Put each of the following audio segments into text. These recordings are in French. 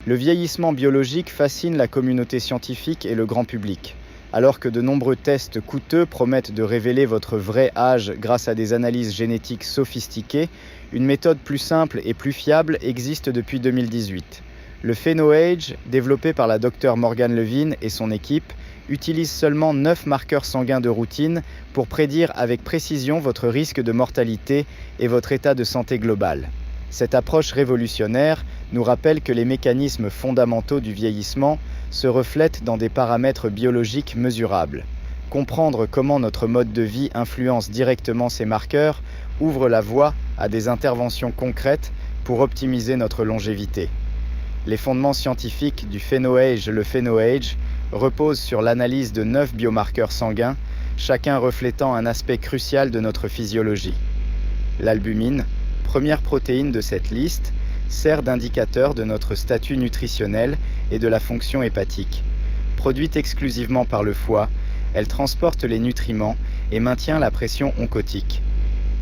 Le vieillissement biologique fascine la communauté scientifique et le grand public. Alors que de nombreux tests coûteux promettent de révéler votre vrai âge grâce à des analyses génétiques sophistiquées, une méthode plus simple et plus fiable existe depuis 2018. Le PhenoAge, développé par la Dr Morgan Levine et son équipe, utilise seulement 9 marqueurs sanguins de routine pour prédire avec précision votre risque de mortalité et votre état de santé global. Cette approche révolutionnaire nous rappelle que les mécanismes fondamentaux du vieillissement se reflètent dans des paramètres biologiques mesurables. Comprendre comment notre mode de vie influence directement ces marqueurs ouvre la voie à des interventions concrètes pour optimiser notre longévité. Les fondements scientifiques du PhenoAge, le PhenoAge, reposent sur l'analyse de 9 biomarqueurs sanguins, chacun reflétant un aspect crucial de notre physiologie. L'albumine, première protéine de cette liste, sert d'indicateur de notre statut nutritionnel et de la fonction hépatique. Produite exclusivement par le foie, elle transporte les nutriments et maintient la pression oncotique.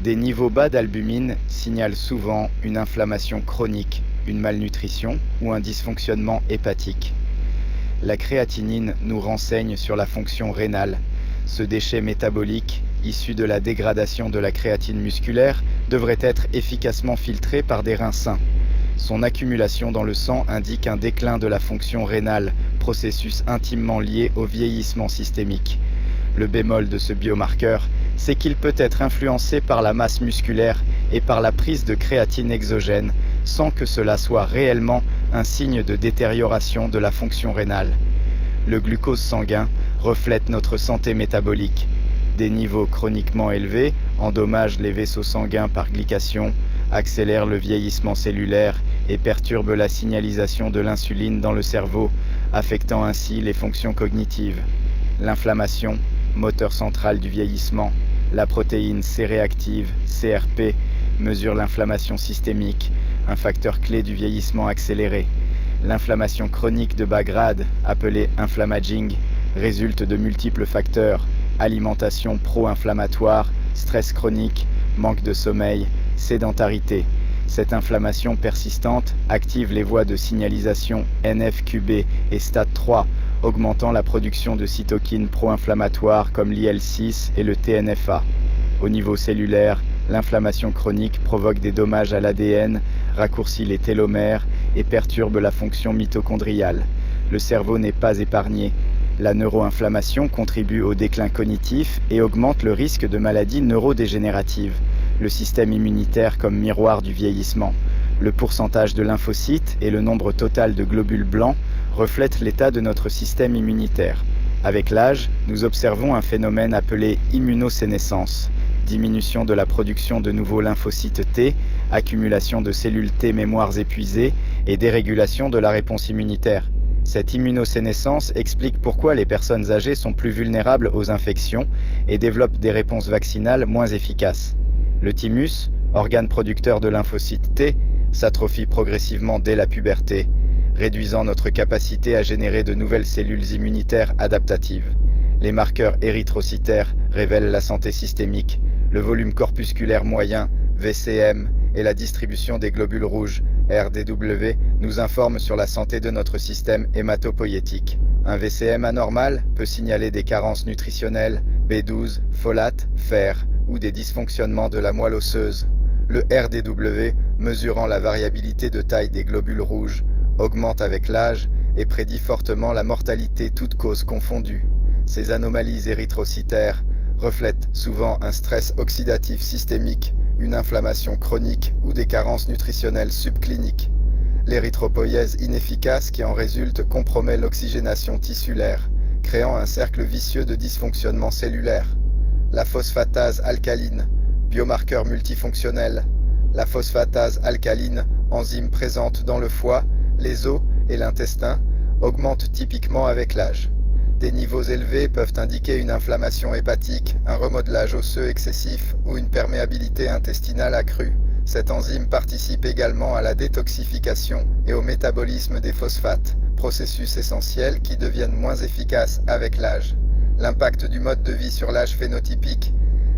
Des niveaux bas d'albumine signalent souvent une inflammation chronique, une malnutrition ou un dysfonctionnement hépatique. La créatinine nous renseigne sur la fonction rénale. Ce déchet métabolique, issu de la dégradation de la créatine musculaire, devrait être efficacement filtré par des reins sains. Son accumulation dans le sang indique un déclin de la fonction rénale, processus intimement lié au vieillissement systémique. Le bémol de ce biomarqueur, c'est qu'il peut être influencé par la masse musculaire et par la prise de créatine exogène, sans que cela soit réellement un signe de détérioration de la fonction rénale. Le glucose sanguin reflète notre santé métabolique. Des niveaux chroniquement élevés endommagent les vaisseaux sanguins par glycation, accélèrent le vieillissement cellulaire et perturbent la signalisation de l'insuline dans le cerveau, affectant ainsi les fonctions cognitives. L'inflammation, moteur central du vieillissement, la protéine C-réactive, CRP, mesure l'inflammation systémique, un facteur clé du vieillissement accéléré. L'inflammation chronique de bas grade, appelée inflammaging, résulte de multiples facteurs: alimentation pro-inflammatoire, stress chronique, manque de sommeil, sédentarité. Cette inflammation persistante active les voies de signalisation NF-QB et stade 3, augmentant la production de cytokines pro-inflammatoires comme l'IL-6 et le TNFA. Au niveau cellulaire, l'inflammation chronique provoque des dommages à l'ADN, raccourcit les télomères et perturbe la fonction mitochondriale. Le cerveau n'est pas épargné. La neuroinflammation contribue au déclin cognitif et augmente le risque de maladies neurodégénératives. Le système immunitaire comme miroir du vieillissement. Le pourcentage de lymphocytes et le nombre total de globules blancs reflètent l'état de notre système immunitaire. Avec l'âge, nous observons un phénomène appelé immunosénescence. Diminution de la production de nouveaux lymphocytes T, accumulation de cellules T mémoires épuisées et dérégulation de la réponse immunitaire. Cette immunosénescence explique pourquoi les personnes âgées sont plus vulnérables aux infections et développent des réponses vaccinales moins efficaces. Le thymus, organe producteur de lymphocytes T, s'atrophie progressivement dès la puberté, réduisant notre capacité à générer de nouvelles cellules immunitaires adaptatives. Les marqueurs érythrocytaires révèlent la santé systémique, le volume corpusculaire moyen, VCM, et la distribution des globules rouges, RDW, nous informent sur la santé de notre système hématopoïétique. Un VCM anormal peut signaler des carences nutritionnelles, B12, folate, fer, ou des dysfonctionnements de la moelle osseuse. Le RDW, mesurant la variabilité de taille des globules rouges, augmente avec l'âge et prédit fortement la mortalité toutes causes confondues. Ces anomalies érythrocytaires reflètent souvent un stress oxydatif systémique, une inflammation chronique ou des carences nutritionnelles subcliniques. L'érythropoïèse inefficace qui en résulte compromet l'oxygénation tissulaire, créant un cercle vicieux de dysfonctionnement cellulaire. La phosphatase alcaline, biomarqueur multifonctionnel. La phosphatase alcaline, enzyme présente dans le foie, les os et l'intestin, augmente typiquement avec l'âge. Des niveaux élevés peuvent indiquer une inflammation hépatique, un remodelage osseux excessif ou une perméabilité intestinale accrue. Cette enzyme participe également à la détoxification et au métabolisme des phosphates, processus essentiels qui deviennent moins efficaces avec l'âge. L'impact du mode de vie sur l'âge phénotypique.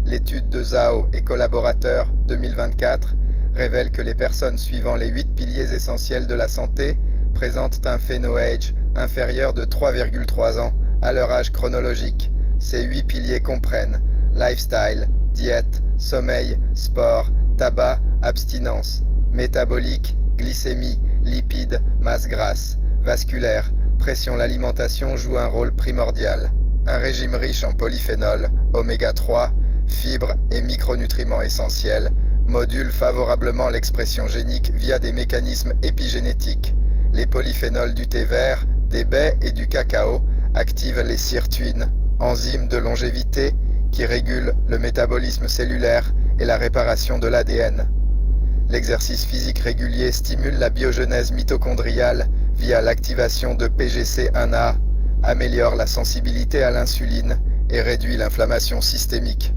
L'étude de Zhao et collaborateurs 2024 révèle que les personnes suivant les 8 piliers essentiels de la santé présentent un phéno-age inférieur de 3,3 ans à leur âge chronologique. Ces 8 piliers comprennent lifestyle, diète, sommeil, sport, tabac, abstinence, métabolique, glycémie, lipides, masse grasse, vasculaire, pression. L'alimentation joue un rôle primordial. Un régime riche en polyphénol, oméga 3, fibres et micronutriments essentiels module favorablement l'expression génique via des mécanismes épigénétiques. Les polyphénols du thé vert, des baies et du cacao activent les sirtuines, enzymes de longévité qui régulent le métabolisme cellulaire et la réparation de l'ADN. L'exercice physique régulier stimule la biogenèse mitochondriale via l'activation de PGC1A, améliore la sensibilité à l'insuline et réduit l'inflammation systémique.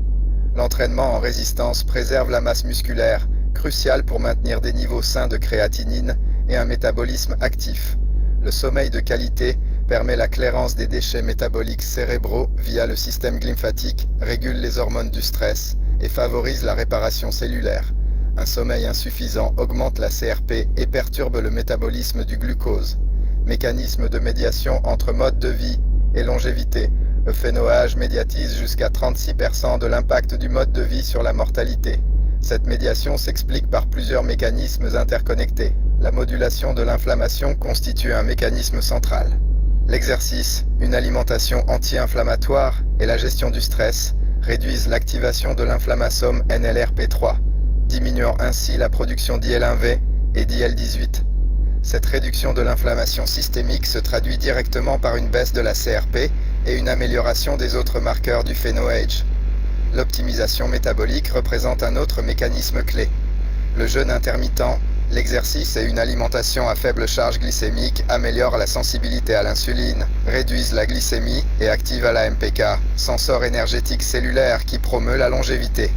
L'entraînement en résistance préserve la masse musculaire, cruciale pour maintenir des niveaux sains de créatinine et un métabolisme actif. Le sommeil de qualité permet la clairance des déchets métaboliques cérébraux via le système lymphatique, régule les hormones du stress et favorise la réparation cellulaire. Un sommeil insuffisant augmente la CRP et perturbe le métabolisme du glucose. Mécanisme de médiation entre mode de vie et longévité. Le phéno-age médiatise jusqu'à 36% de l'impact du mode de vie sur la mortalité. Cette médiation s'explique par plusieurs mécanismes interconnectés. La modulation de l'inflammation constitue un mécanisme central. L'exercice, une alimentation anti-inflammatoire et la gestion du stress réduisent l'activation de l'inflammasome NLRP3, diminuant ainsi la production d'IL1V et d'IL18. Cette réduction de l'inflammation systémique se traduit directement par une baisse de la CRP et une amélioration des autres marqueurs du phéno-age. L'optimisation métabolique représente un autre mécanisme clé. Le jeûne intermittent, l'exercice et une alimentation à faible charge glycémique améliorent la sensibilité à l'insuline, réduisent la glycémie et activent la MPK, sensor énergétique cellulaire qui promeut la longévité.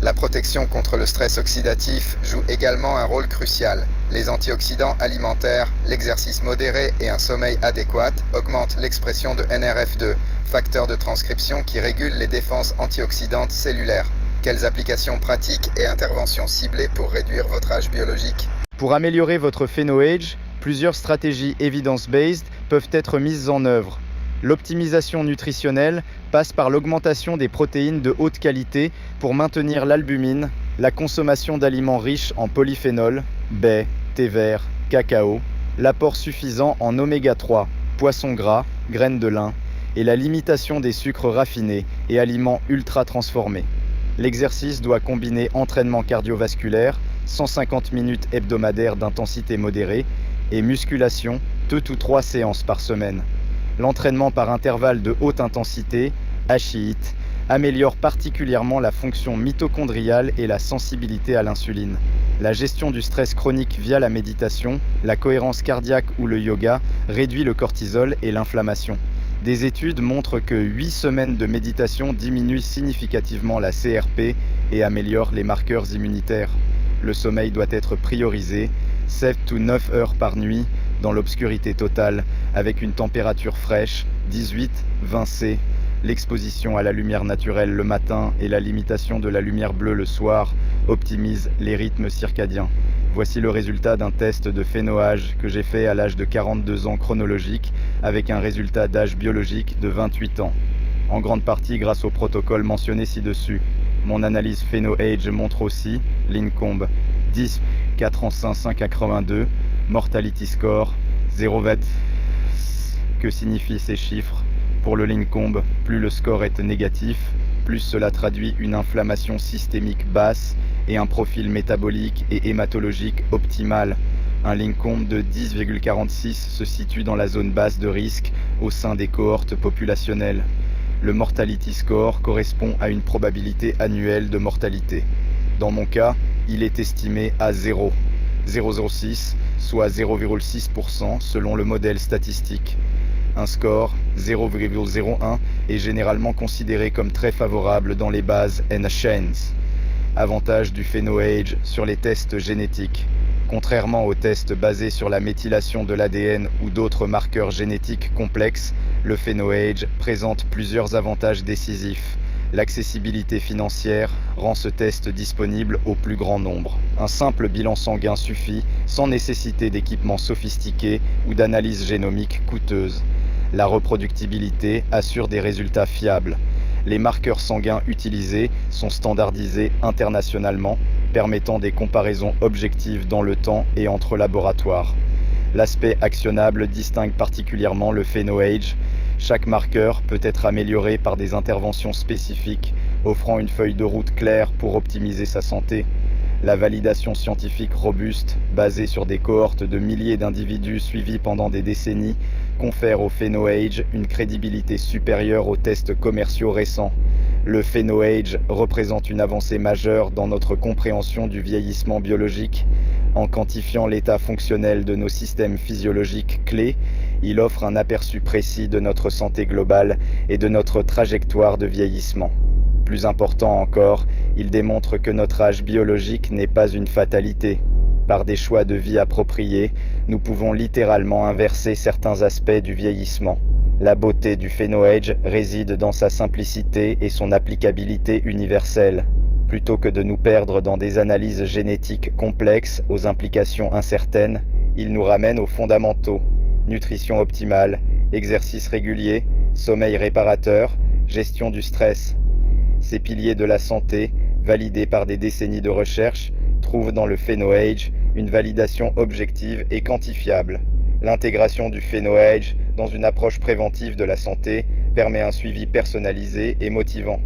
La protection contre le stress oxydatif joue également un rôle crucial. Les antioxydants alimentaires, l'exercice modéré et un sommeil adéquat augmentent l'expression de NRF2, facteur de transcription qui régule les défenses antioxydantes cellulaires. Quelles applications pratiques et interventions ciblées pour réduire votre âge biologique? Pour améliorer votre phéno-age, plusieurs stratégies evidence-based peuvent être mises en œuvre. L'optimisation nutritionnelle passe par l'augmentation des protéines de haute qualité pour maintenir l'albumine, la consommation d'aliments riches en polyphénol, baies, thé vert, cacao, l'apport suffisant en oméga 3, poissons gras, graines de lin, et la limitation des sucres raffinés et aliments ultra transformés. L'exercice doit combiner entraînement cardiovasculaire, 150 minutes hebdomadaires d'intensité modérée, et musculation, 2 ou 3 séances par semaine. L'entraînement par intervalle de haute intensité, HIIT, améliore particulièrement la fonction mitochondriale et la sensibilité à l'insuline. La gestion du stress chronique via la méditation, la cohérence cardiaque ou le yoga réduit le cortisol et l'inflammation. Des études montrent que 8 semaines de méditation diminuent significativement la CRP et améliorent les marqueurs immunitaires. Le sommeil doit être priorisé, 7 ou 9 heures par nuit, dans l'obscurité totale, avec une température fraîche, 18-20 C. L'exposition à la lumière naturelle le matin et la limitation de la lumière bleue le soir optimisent les rythmes circadiens. Voici le résultat d'un test de phéno-age que j'ai fait à l'âge de 42 ans chronologique, avec un résultat d'âge biologique de 28 ans. En grande partie grâce au protocole mentionné ci-dessus. Mon analyse phéno-age montre aussi Lincombe 10, 4 en 582, Mortality Score 0,20. Que signifient ces chiffres? Pour le Lincombe, plus le score est négatif, plus cela traduit une inflammation systémique basse et un profil métabolique et hématologique optimal. Un Lincombe de 10,46 se situe dans la zone basse de risque au sein des cohortes populationnelles. Le Mortality Score correspond à une probabilité annuelle de mortalité. Dans mon cas, il est estimé à 0,06, soit 0,6% selon le modèle statistique. Un score 0,01 est généralement considéré comme très favorable dans les bases NHANES. Avantage du phéno-age sur les tests génétiques. Contrairement aux tests basés sur la méthylation de l'ADN ou d'autres marqueurs génétiques complexes, le phéno-age présente plusieurs avantages décisifs. L'accessibilité financière rend ce test disponible au plus grand nombre. Un simple bilan sanguin suffit, sans nécessité d'équipements sophistiqués ou d'analyses génomiques coûteuses. La reproductibilité assure des résultats fiables. Les marqueurs sanguins utilisés sont standardisés internationalement, permettant des comparaisons objectives dans le temps et entre laboratoires. L'aspect actionnable distingue particulièrement le PhenoAge. Chaque marqueur peut être amélioré par des interventions spécifiques, offrant une feuille de route claire pour optimiser sa santé. La validation scientifique robuste, basée sur des cohortes de milliers d'individus suivis pendant des décennies, confère au PhenoAge une crédibilité supérieure aux tests commerciaux récents. Le PhenoAge représente une avancée majeure dans notre compréhension du vieillissement biologique. En quantifiant l'état fonctionnel de nos systèmes physiologiques clés, il offre un aperçu précis de notre santé globale et de notre trajectoire de vieillissement. Plus important encore, il démontre que notre âge biologique n'est pas une fatalité. Par des choix de vie appropriés, nous pouvons littéralement inverser certains aspects du vieillissement. La beauté du PhenoAge réside dans sa simplicité et son applicabilité universelle. Plutôt que de nous perdre dans des analyses génétiques complexes aux implications incertaines, il nous ramène aux fondamentaux: nutrition optimale, exercice régulier, sommeil réparateur, gestion du stress. Ces piliers de la santé, validés par des décennies de recherche, trouvent dans le PhenoAge une validation objective et quantifiable. L'intégration du PhenoAge dans une approche préventive de la santé permet un suivi personnalisé et motivant.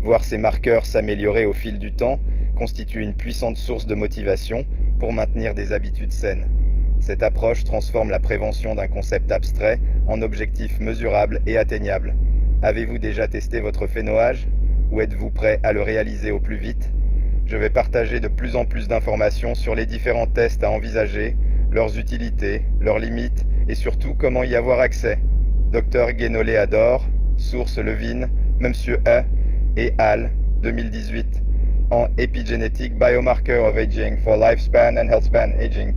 Voir ces marqueurs s'améliorer au fil du temps constitue une puissante source de motivation pour maintenir des habitudes saines. Cette approche transforme la prévention d'un concept abstrait en objectif mesurable et atteignable. Avez-vous déjà testé votre PhenoAge? Ou êtes-vous prêt à le réaliser au plus vite? Je vais partager de plus en plus d'informations sur les différents tests à envisager, leurs utilités, leurs limites et surtout comment y avoir accès. Dr Guénolé Adore, source Levine, Monsieur E. et al. 2018. En Epigenetic Biomarker of Aging for Lifespan and Healthspan Aging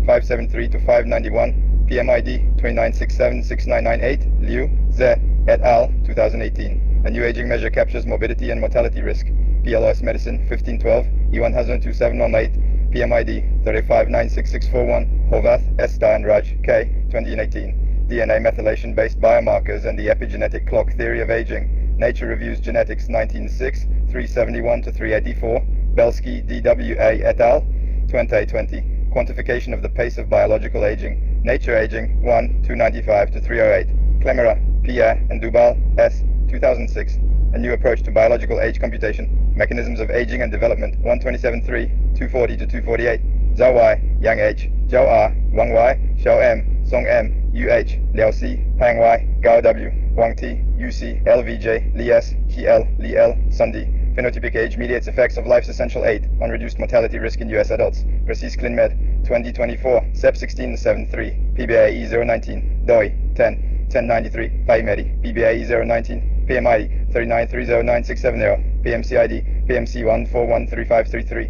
10-4-573-591, PMID 29676998, Liu, Ze, et al. 2018. A new aging measure captures morbidity and mortality risk. PLOS Medicine 1512, E102718, PMID 3596641, Horvath, Esther and Raj, K. 2018. DNA methylation-based biomarkers and the epigenetic clock theory of aging. Nature Reviews Genetics 1906, 371-384, Belsky, DWA et al. 2020. Quantification of the pace of biological aging. Nature Aging 1, 295-308. Clemera, Pierre, and Dubal, S. 2006. A new approach to biological age computation. Mechanisms of aging and development 127.3, 240-248. Zhao Y, Yang H, Zhao R, Wang Y, Xiao M, Song M, UH, Liao C, Pang Y, Gao W, Wang T, UC, LVJ, Li S, Ki L, Li L, Sundi. Phenotypic age mediates effects of life's essential 8 on reduced mortality risk in US adults. Precise ClinMed 2024, CEP 1673, PBAE 019, DOI 10, 1093, PyMedi, PBAE 019, PMID 39309670, PMCID, PMC 1413533.